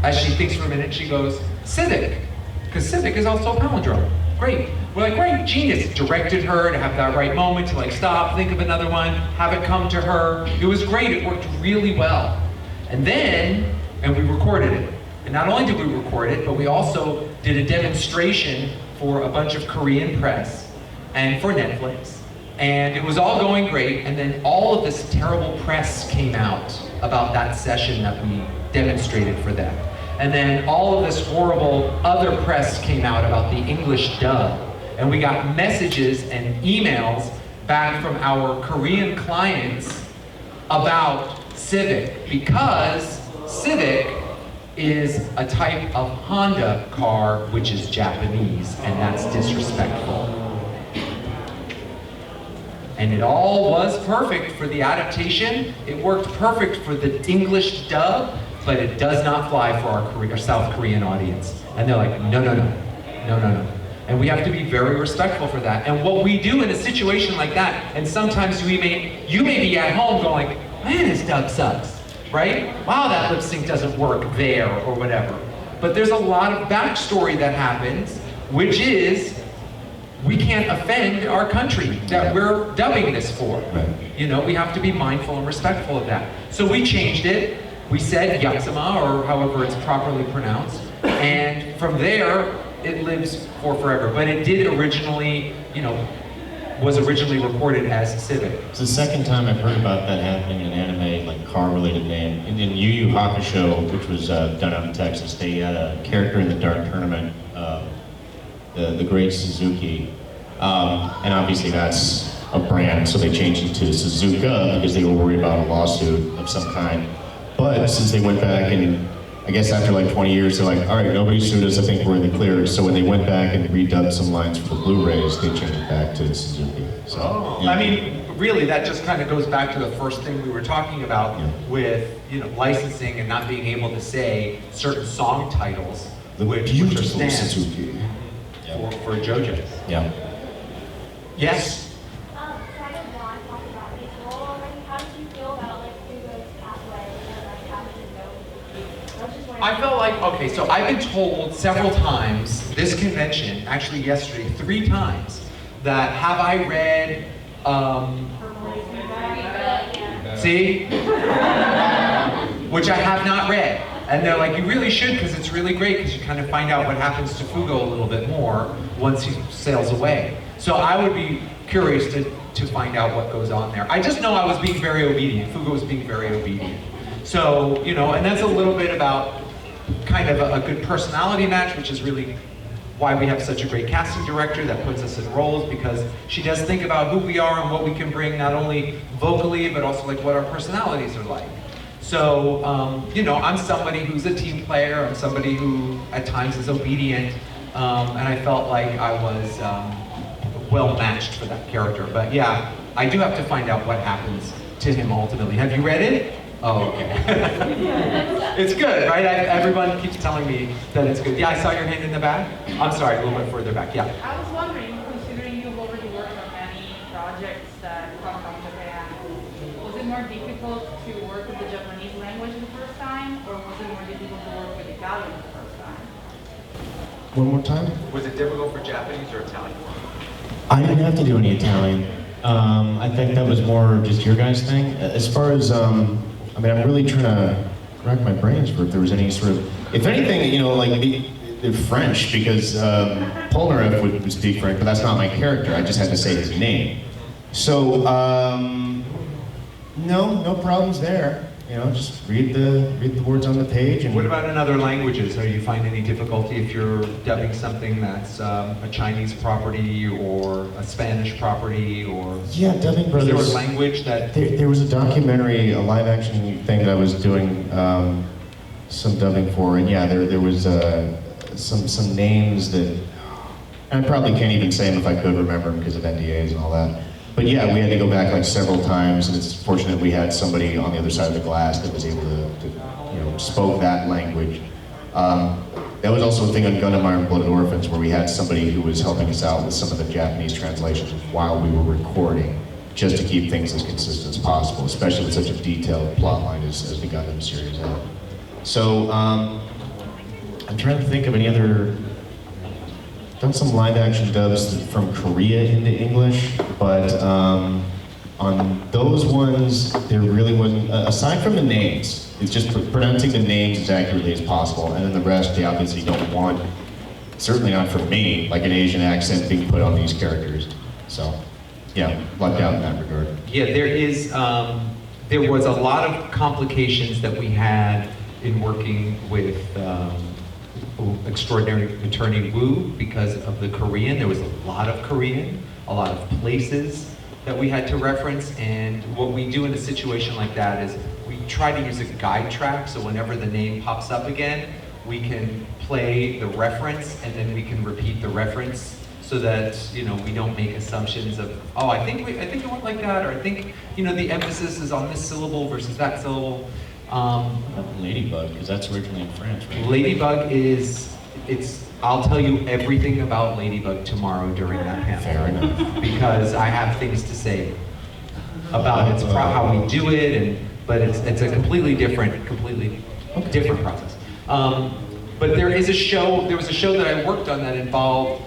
as she thinks for a minute, she goes, civic, because civic is also a palindrome. Great. We're like, great, genius. Directed her to have that right moment to like stop, think of another one, have it come to her. It was great, it worked really well. And we recorded it. And not only did we record it, but we also did a demonstration for a bunch of Korean press. and for Netflix. And it was all going great, and then all of this terrible press came out about that session that we demonstrated for them. And then all of this horrible other press came out about the English dub. And we got messages and emails back from our Korean clients about Civic, because Civic is a type of Honda car which is Japanese, and that's disrespectful. And it all was perfect for the adaptation. It worked perfect for the English dub, but it does not fly for our South Korean audience. And they're like, no, no, no, no, no, no. And we have to be very respectful for that. And what we do in a situation like that, and sometimes you may be at home going, man, this dub sucks, right? Wow, that lip sync doesn't work there, or whatever. But there's a lot of backstory that happens, which is, we can't offend our country that we're dubbing this for.
Right.
You know, we have to be mindful and respectful of that. So we changed it. We said Yatsuma, or however it's properly pronounced. And from there, it lives for forever. But it did originally, you know, was originally recorded as Civic.
It's the second time I've heard about that happening in anime, like car-related name. In Yu Yu Hakusho, which was done out in Texas, they had a character in the Dark Tournament, the Great Suzuki, and obviously that's a brand, so they changed it to Suzuka because they were worried about a lawsuit of some kind. But since they went back and I guess after like 20 years, they're like, all right, nobody sued us, I think we're in the clear. So when they went back and redubbed some lines for the Blu-rays, they changed it back to Suzuki. So, yeah.
I mean, really, that just kind of goes back to the first thing we were talking about with, you know, licensing and not being able to say certain song titles, which are stands
Suzuki.
for JoJo's.
Yeah.
Yes?
Kind of want to talk about baseball already. How did you feel about like Gogo's pathway and like how did it go? I was just wondering.
I felt like, okay, so I've been told several times, this convention, actually yesterday, 3 times, that have I read, see? Which I have not read. And they're like, you really should, because it's really great, because you kind of find out what happens to Fugo a little bit more once he sails away. So I would be curious to find out what goes on there. I just know I was being very obedient. Fugo was being very obedient. So, you know, and that's a little bit about kind of a good personality match, which is really why we have such a great casting director that puts us in roles, because she does think about who we are and what we can bring, not only vocally, but also like what our personalities are like. So, you know, I'm somebody who's a team player. I'm somebody who at times is obedient, and I felt like I was well matched for that character. But yeah, I do have to find out what happens to him ultimately. Have you read it? Oh, okay. It's good, right? Everyone keeps telling me that it's good. Yeah, I saw your hand in the back. I'm sorry, a little bit further back. Yeah.
I was wondering, considering you've already worked on many projects that come from Japan, was it more difficult to work with the Japanese language the first time, or was it more difficult to work with Italian the first time?
One more time?
Was it difficult for Japanese or Italian?
I didn't have to do any Italian. I think that was more just your guys' thing. As far as, I mean, I'm really trying to rack my brains for if there was any sort of, if anything, you know, like the French, because Polnareff would speak French, but that's not my character. I just had to say his name. So, no problems there. You know, just read the words on the page. And
what about in other languages? Do you find any difficulty if you're dubbing something that's a Chinese property or a Spanish property, or
yeah, dubbing brothers.
Is there a language that
there was a documentary, a live action thing that I was doing some dubbing for, and yeah, there was some names that I probably can't even say them if I could remember them because of NDAs and all that. But yeah, we had to go back like several times, and it's fortunate we had somebody on the other side of the glass that was able to you know, spoke that language. That was also a thing on Gundam Iron Blooded Orphans, where we had somebody who was helping us out with some of the Japanese translations while we were recording, just to keep things as consistent as possible, especially with such a detailed plot line as the Gundam series had. So, I'm trying to think of any other. Done some live action dubs from Korea into English, but on those ones, there really wasn't, aside from the names, it's just pronouncing the names as accurately as possible, and then the rest they obviously don't want, certainly not for me, like an Asian accent being put on these characters. So, yeah, lucked out in that regard.
Yeah, there was a lot of complications that we had in working with Extraordinary Attorney Woo because of the Korean. There was a lot of Korean, a lot of places that we had to reference, and what we do in a situation like that is we try to use a guide track, so whenever the name pops up again, we can play the reference and then we can repeat the reference so that, you know, we don't make assumptions of, oh, I think it went like that, or I think, you know, the emphasis is on this syllable versus that syllable.
Ladybug, because that's originally in France, right?
Ladybug I'll tell you everything about Ladybug tomorrow during that panel.
Fair enough.
Because I have things to say about how we do it, but it's a completely different process. But there was a show that I worked on that involved,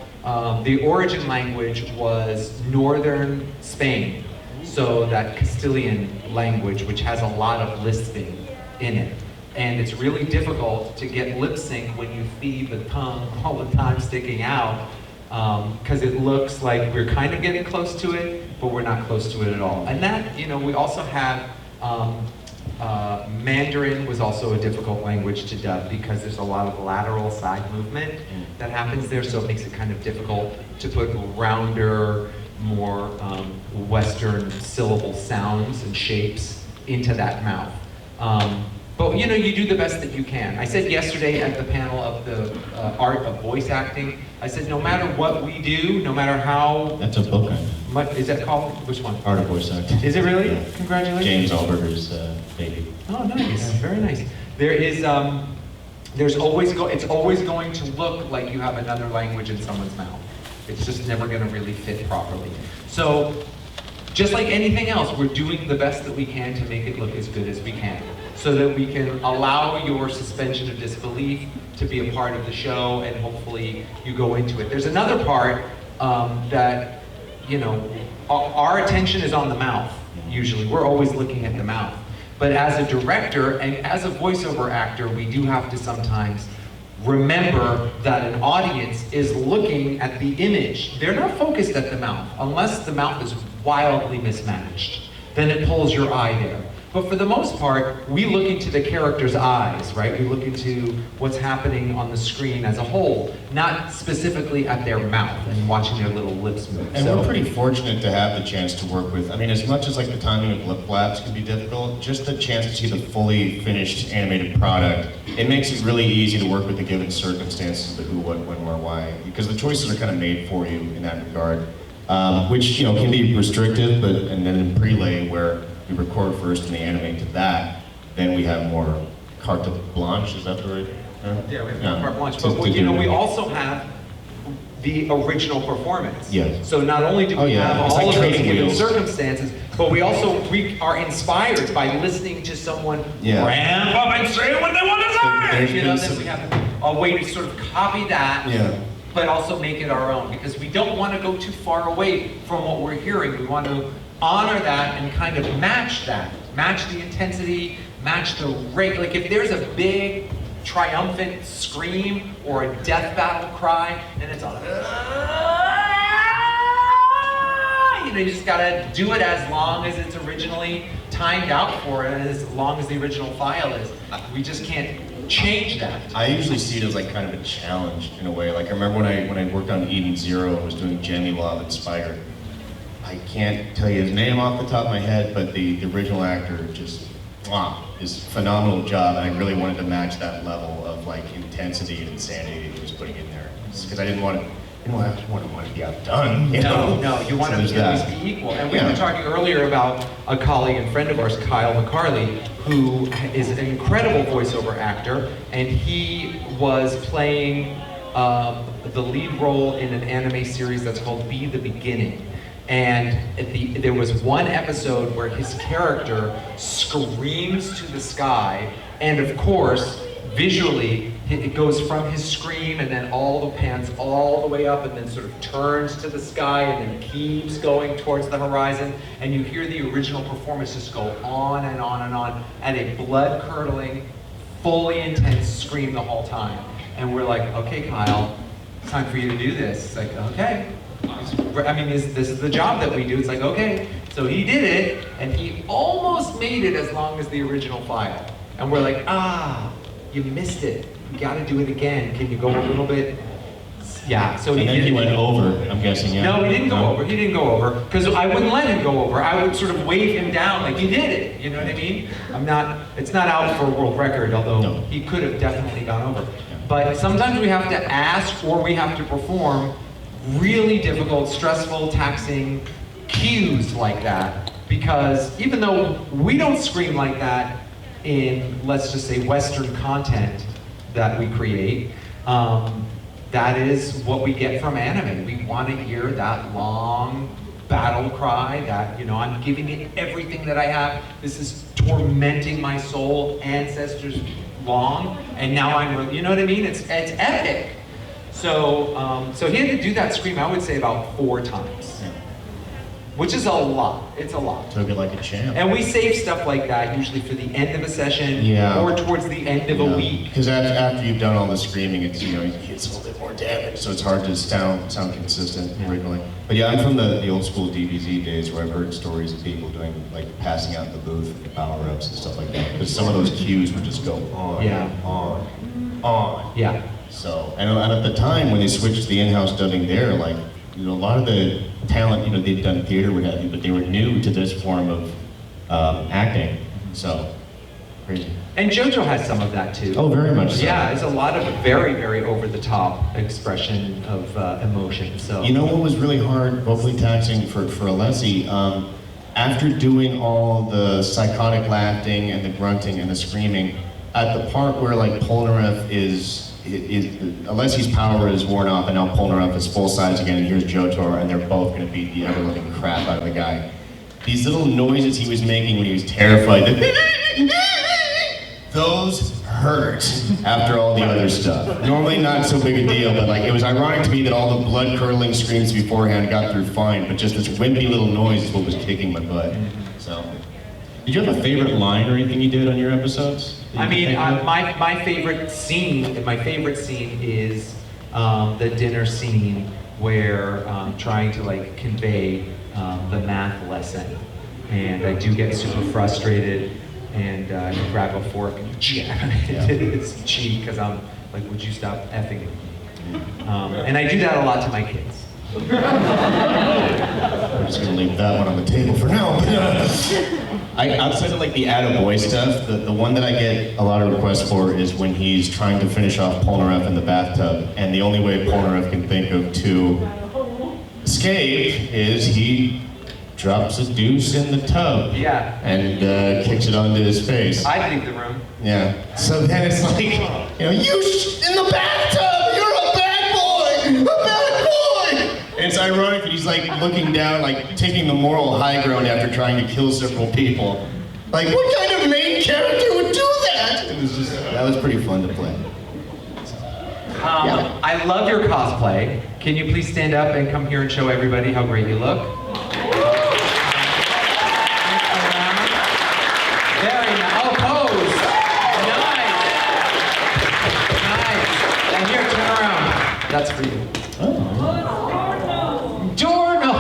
the origin language was northern Spain, so that Castilian language, which has a lot of lisping in it. And it's really difficult to get lip sync when you feed the tongue all the time sticking out, because it looks like we're kind of getting close to it, but we're not close to it at all. And that, you know, we also have, Mandarin was also a difficult language to dub because there's a lot of lateral side movement that happens there, so it makes it kind of difficult to put rounder, more Western syllable sounds and shapes into that mouth. But you know, you do the best that you can. I said yesterday at the panel of the art of voice acting, I said no matter what we do, no matter how...
That's a book.
Is that called? Which one?
Art of Voice Acting.
Is it really?
Yeah.
Congratulations.
James Alberter's baby.
Oh, nice. Very nice. There is, it's always going to look like you have another language in someone's mouth. It's just never going to really fit properly. So, just like anything else, we're doing the best that we can to make it look as good as we can, so that we can allow your suspension of disbelief to be a part of the show, and hopefully you go into it. There's another part that, you know, our attention is on the mouth, usually. We're always looking at the mouth. But as a director and as a voiceover actor, we do have to sometimes remember that an audience is looking at the image. They're not focused at the mouth, unless the mouth is wildly mismatched. Then it pulls your eye there. But for the most part, we look into the character's eyes, right? We look into what's happening on the screen as a whole, not specifically at their mouth and watching their little lips move.
And we're pretty fortunate to have the chance to work with, I mean, as much as like the timing of lip flaps can be difficult, just the chance to see the fully finished animated product, it makes it really easy to work with the given circumstances, the who, what, when, where, why, because the choices are kind of made for you in that regard, which, you know, can be restrictive, but, and then in prelay where we record first and they animate to that, then we have more carte blanche, is that the right term?
Yeah, we have more carte blanche, but you know, we also have the original performance.
Yes.
So not only do we have
It's
all
like
of those
training
given
wheels.
circumstances, but we are inspired by listening to someone ramp up and say what they want to say. You know, then we have a way to sort of copy that, but also make it our own, because we don't want to go too far away from what we're hearing. We want to honor that and kind of match that. Match the intensity, match the rate. Like if there's a big triumphant scream or a death battle cry, and it's all, you know, you just gotta do it as long as it's originally timed out for it, and as long as the original file is. We just can't change that.
I usually see it as like kind of a challenge in a way. Like I remember when I worked on Eden Zero and was doing Jenny Love and Spider. I can't tell you his name off the top of my head, but the original actor just is a phenomenal job, and I really wanted to match that level of like intensity and insanity that he was putting in there. Because I didn't want to be outdone. You know?
No, you want to
there's
at
that.
least be equal. And we were talking earlier about a colleague and friend of ours, Kyle McCarley, who is an incredible voiceover actor, and he was playing the lead role in an anime series that's called Be the Beginning. And there was one episode where his character screams to the sky, and of course, visually, it goes from his scream and then all the pans all the way up and then sort of turns to the sky and then keeps going towards the horizon, and you hear the original performance just go on and on and on at a blood-curdling, fully intense scream the whole time. And we're like, okay, Kyle, it's time for you to do this. It's like, okay. I mean, this is the job that we do. It's like, okay, so he did it, and he almost made it as long as the original file. And we're like, you missed it. You got to do it again. Can you go a little bit? Yeah. So
And then he went over, I'm guessing, yeah?
No, he didn't go over. He didn't go over because I wouldn't let him go over. I would sort of wave him down like, you did it. You know what I mean? It's not out for a world record, although he could have definitely gone over. But sometimes we have to ask or we have to perform really difficult, stressful, taxing cues like that, because even though we don't scream like that in, let's just say, Western content that we create, that is what we get from anime. We want to hear that long battle cry that, I'm giving it everything that I have. This is tormenting my soul, ancestors long, and now I'm, you know what I mean? It's epic. So, so he had to do that scream, I would say, about 4 times. Which is a lot. It's a lot.
Took it like a champ.
And we save stuff like that usually for the end of a session or towards the end of a week.
Because after you've done all the screaming, it's it's a little bit more damage, so it's hard to sound consistent originally. But yeah, I'm from the old school DBZ days where I've heard stories of people doing like passing out in the booth with the power-ups and stuff like that. Because some of those cues would just go on.
Yeah.
So, and at the time when they switched to the in-house dubbing there, like, a lot of the talent, they'd done theater, what have you, but they were new to this form of acting. So, crazy.
And JoJo has some of that too.
Oh, very much so.
Yeah, there's a lot of very, very over-the-top expression of emotion. So.
You know what was really hard, vocally taxing for Alessi? After doing all the psychotic laughing and the grunting and the screaming, at the part where like Polnareff Alessi's power is worn off and now Polnareff is full size again, and here's JoJo, and they're both going to beat the ever-living crap out of the guy. These little noises he was making when he was terrified, those hurt after all the other stuff. Normally not so big a deal, but like it was ironic to me that all the blood-curdling screams beforehand got through fine, but just this wimpy little noise is what was kicking my butt. So, did you have a favorite line or anything you did on your episodes?
I mean, my favorite scene is the dinner scene where trying to like convey the math lesson, and I do get super frustrated and grab a fork and jam it into his cheek because I'm like, would you stop effing with me? And I do that a lot to my kids.
I'm just gonna leave that one on the table for now. Outside of like the attaboy stuff, the one that I get a lot of requests for is when he's trying to finish off Polnareff in the bathtub, and the only way Polnareff can think of to escape is he drops a deuce in the tub and kicks it onto his face.
I'd leave the room.
Yeah. So then it's like, in the bathtub, you're a bad boy, a bad boy. And it's ironic that he's like looking down, like taking the moral high ground after trying to kill several people. Like, what kind of main character would do that? It was just, that was pretty fun to play.
I love your cosplay. Can you please stand up and come here and show everybody how great you look? Very nice. Oh, pose. Nice. And here, turn around. That's for you. Giorno!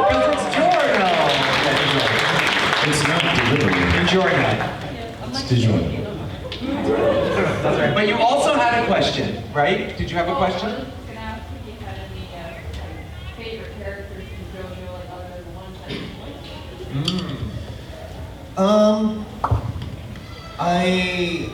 Because it's Giorno!
It's not deliberate.
Giorno.
It's digital.
That's right. But you also had a question, right? Did you have a question?
I was going to ask if you had any favorite characters in JoJo, like other than the ones that you voiced.
I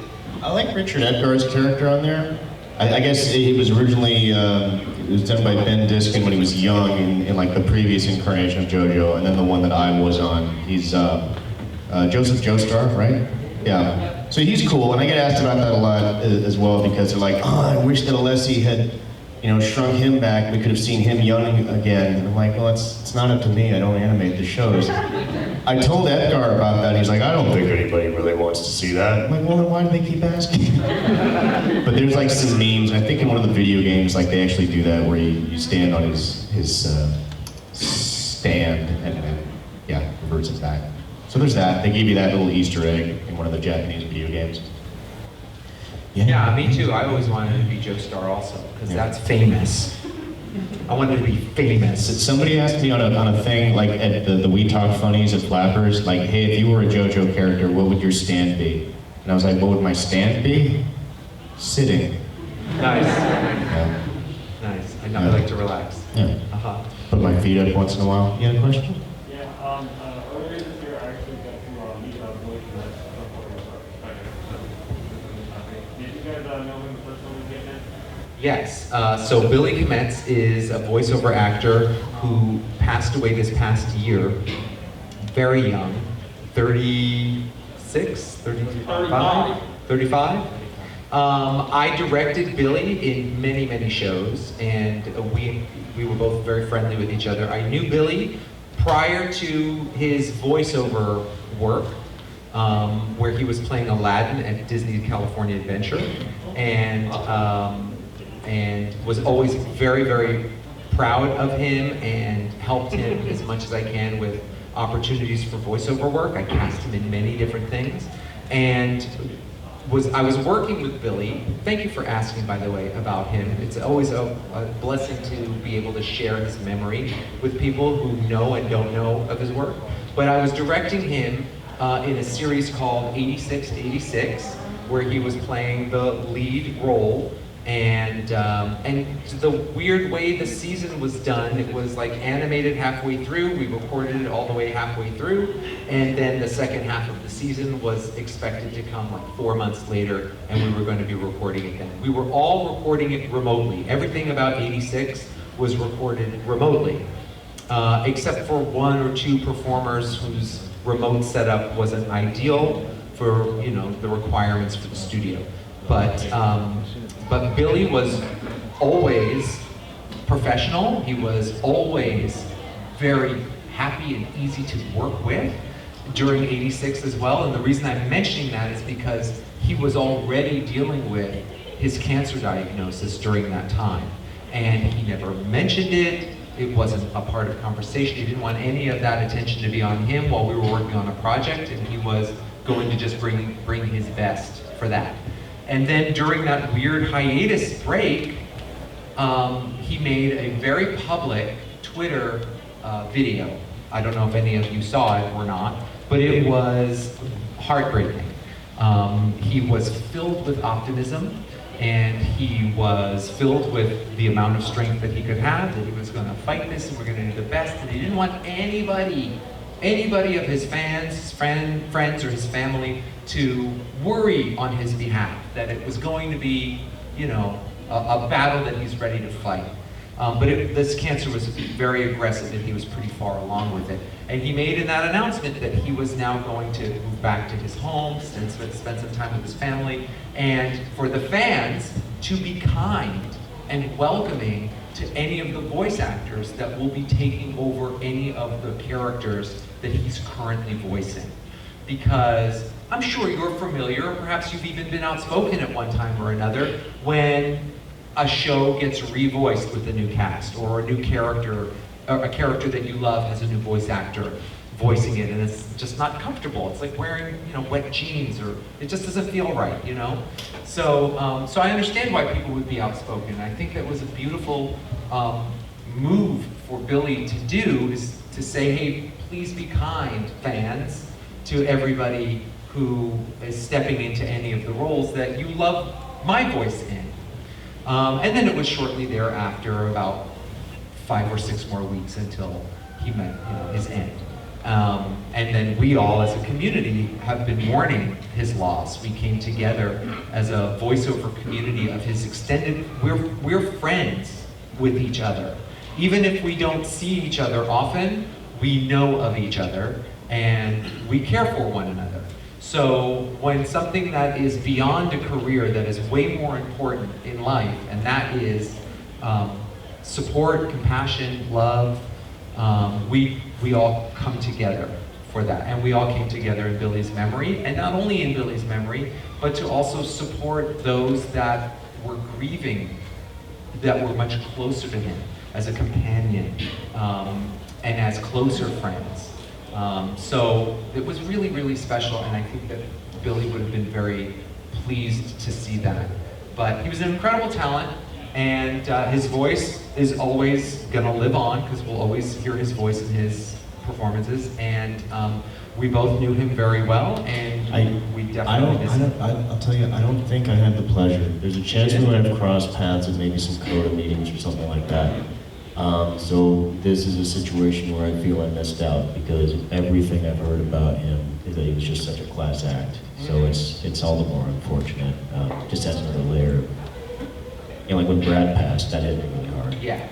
like Richard Edgar's character on there. I guess he was originally, it was done by Ben Diskin when he was young in like the previous incarnation of JoJo, and then the one that I was on. He's Joseph Joestar, right? Yeah. So he's cool, and I get asked about that a lot as well, because they're like, oh, I wish that Alessi had, shrunk him back. We could have seen him young again. And I'm like, well, it's not up to me. I don't animate the shows. I told Edgar about that. He's like, I don't think anybody really wants to see that. I'm like, well, then why do they keep asking? But there's like some memes. I think in one of the video games, like they actually do that where you stand on his stand and reverts it back. So there's that. They gave you that little Easter egg in one of the Japanese video games.
Yeah, me too. I always wanted to be Joestar also, because that's famous. I wanted to be famous.
Somebody asked me on a thing, like at the We Talk Funnies at Flappers, like, hey, if you were a JoJo character, what would your stand be? And I was like, what would my stand be? Sitting.
Nice.
Yeah.
Nice. I like to relax.
Yeah.
Uh-huh.
Put my feet up once in a while. You had a question?
Yeah, earlier this year I actually got to meet Billy Connect before he was Did you guys know him personally, getting it?
Yes. So Billy Kometz is a voiceover actor who passed away this past year, very young, 36, 35? 35? I directed Billy in many, many shows, and we were both very friendly with each other. I knew Billy prior to his voiceover work, where he was playing Aladdin at Disney California Adventure, and was always very, very proud of him and helped him as much as I can with opportunities for voiceover work. I cast him in many different things, and I was working with Billy. Thank you for asking, by the way, about him. It's always a blessing to be able to share his memory with people who know and don't know of his work. But I was directing him in a series called 86 to 86, where he was playing the lead role. And the weird way the season was done, it was like animated halfway through, we recorded it all the way halfway through, and then the second half of the season was expected to come like 4 months later, and we were going to be recording it then. We were all recording it remotely. Everything about 86 was recorded remotely, except for 1 or 2 performers whose remote setup wasn't ideal for, you know, the requirements for the studio. But Billy was always professional. He was always very happy and easy to work with during 86 as well. And the reason I'm mentioning that is because he was already dealing with his cancer diagnosis during that time. And he never mentioned it. It wasn't a part of conversation. He didn't want any of that attention to be on him while we were working on a project, and he was going to just bring his best for that. And then during that weird hiatus break, he made a very public Twitter video. I don't know if any of you saw it or not, but it was heartbreaking. He was filled with optimism, and he was filled with the amount of strength that he could have, that he was going to fight this and we're going to do the best, and he didn't want anybody of his fans, his friends or his family to worry on his behalf, that it was going to be, you know, a battle that he's ready to fight. But this cancer was very aggressive, and he was pretty far along with it. And he made in that announcement that he was now going to move back to his home and spend some time with his family, and for the fans to be kind and welcoming to any of the voice actors that will be taking over any of the characters that he's currently voicing. Because I'm sure you're familiar, or perhaps you've even been outspoken at one time or another, when a show gets revoiced with a new cast, or a new character, or a character that you love has a new voice actor voicing it, and it's just not comfortable. It's like wearing, you know, wet jeans, or it just doesn't feel right, you know? So, so I understand why people would be outspoken. I think that was a beautiful move for Billy to do, is to say, hey, please be kind, fans, to everybody who is stepping into any of the roles that you love my voice in. And then it was shortly thereafter, about 5 or 6 more weeks until he met, you know, his end. And then we all as a community have been mourning his loss. We came together as a voiceover community of his extended, we're friends with each other. Even if we don't see each other often, we know of each other and we care for one another. So when something that is beyond a career, that is way more important in life, and that is support, compassion, love, we all come together for that. And we all came together in Billy's memory, and not only in Billy's memory, but to also support those that were grieving, that were much closer to him as a companion, and as closer friends. So it was really, really special, and I think that Billy would have been very pleased to see that. But he was an incredible talent. And his voice is always gonna live on, because we'll always hear his voice in his performances. And we both knew him very well, and we definitely miss him.
I'll tell you, I don't think I had the pleasure. There's a chance we might have crossed paths at maybe some Coda meetings or something like that. So this is a situation where I feel I missed out, because everything I've heard about him is that he was just such a class act. So it's all the more unfortunate. Just adds another layer of, like when Brad passed, that hit me really hard.
Yeah,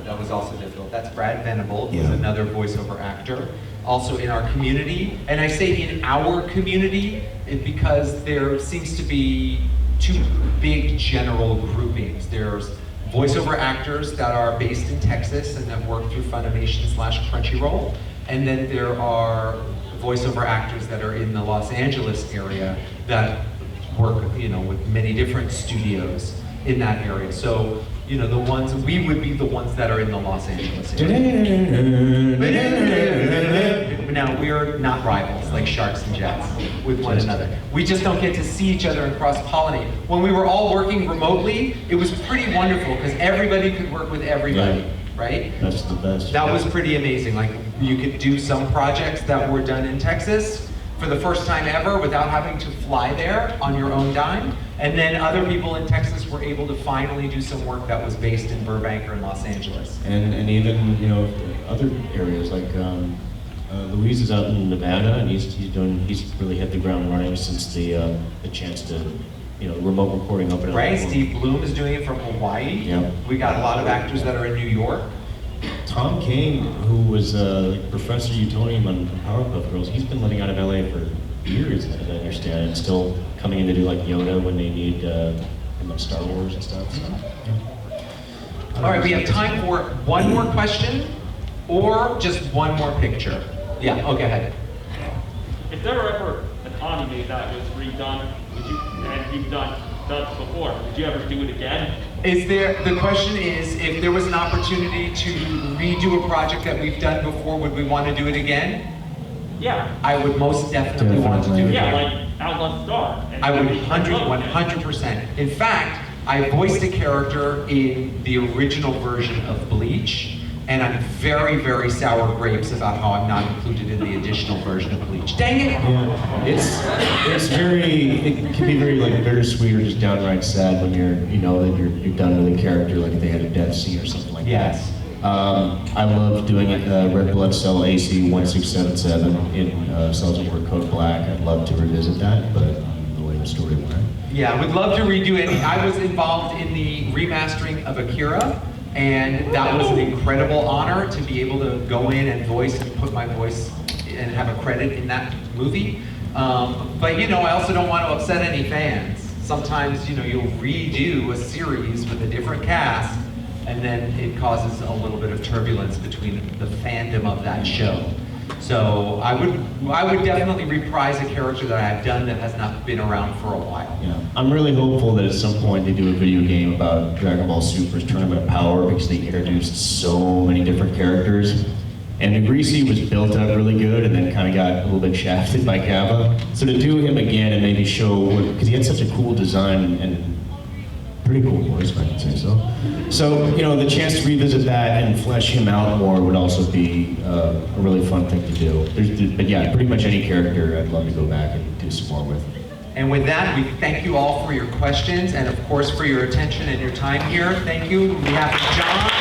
that was also difficult. That's Brad Venable, who's
Yeah.
another voiceover actor, also in our community. And I say in our community because there seems to be two big general groupings. There's voiceover actors that are based in Texas and that work through Funimation/Crunchyroll, and then there are voiceover actors that are in the Los Angeles area that work, with many different studios in that area. So, the ones, we would be the ones that are in the Los Angeles area. Now, we're not rivals like sharks and jets with one another. We just don't get to see each other and cross-pollinate. When we were all working remotely, it was pretty wonderful because everybody could work with everybody, right?
That's the best.
That was pretty amazing. Like, you could do some projects that were done in Texas for the first time ever without having to fly there on your own dime. And then other people in Texas were able to finally do some work that was based in Burbank or in Los Angeles.
And even, other areas like Louise is out in Nevada, and he's really hit the ground running since the chance to, remote recording up in
Right,
LA.
Steve Bloom is doing it from Hawaii.
Yeah.
We got a lot of actors that are in New York.
Tom Kane, who was Professor Utonium on Powerpuff Girls, he's been living out of LA for years, as I understand, and still coming in to do like Yoda when they need in like Star Wars and stuff. So, yeah.
All right, we have time for one more question or just one more picture. Yeah, okay, ahead.
If there were ever an anime that was redone, and you've done before, would you ever do it again?
The question is, if there was an opportunity to redo a project that we've done before, would we want to do it again?
Yeah.
I would most definitely want to do it
Yeah,
again.
like Outlaw Star.
I would 100%. In fact, I voiced a character in the original version of Bleach, and I'm very, very sour grapes about how I'm not included in the additional version of Bleach. Dang it!
Yeah, it can be very like bittersweet or just downright sad when that you're done with a character, like if they had a death scene or something like
Yes.
that. I love doing it, Red Blood Cell AC 1677 in Cells of War Code Black. I'd love to revisit that, but the way the story went.
Yeah, I would love to redo it. I was involved in the remastering of Akira, and that was an incredible honor to be able to go in and voice and put my voice and have a credit in that movie. But I also don't want to upset any fans. Sometimes, you'll redo a series with a different cast, and then it causes a little bit of turbulence between the fandom of that show. So I would definitely reprise a character that I've done that has not been around for a while.
Yeah, I'm really hopeful that at some point they do a video game about Dragon Ball Super's Tournament of Power, because they introduced so many different characters. And Negreasy was built up really good and then kind of got a little bit shafted by Kappa. So to do him again and maybe show, because he had such a cool design and pretty cool voice, if I can say so. So, the chance to revisit that and flesh him out more would also be a really fun thing to do. But yeah, pretty much any character I'd love to go back and do some more with.
And with that, we thank you all for your questions and of course for your attention and your time here. Thank you on behalf of John.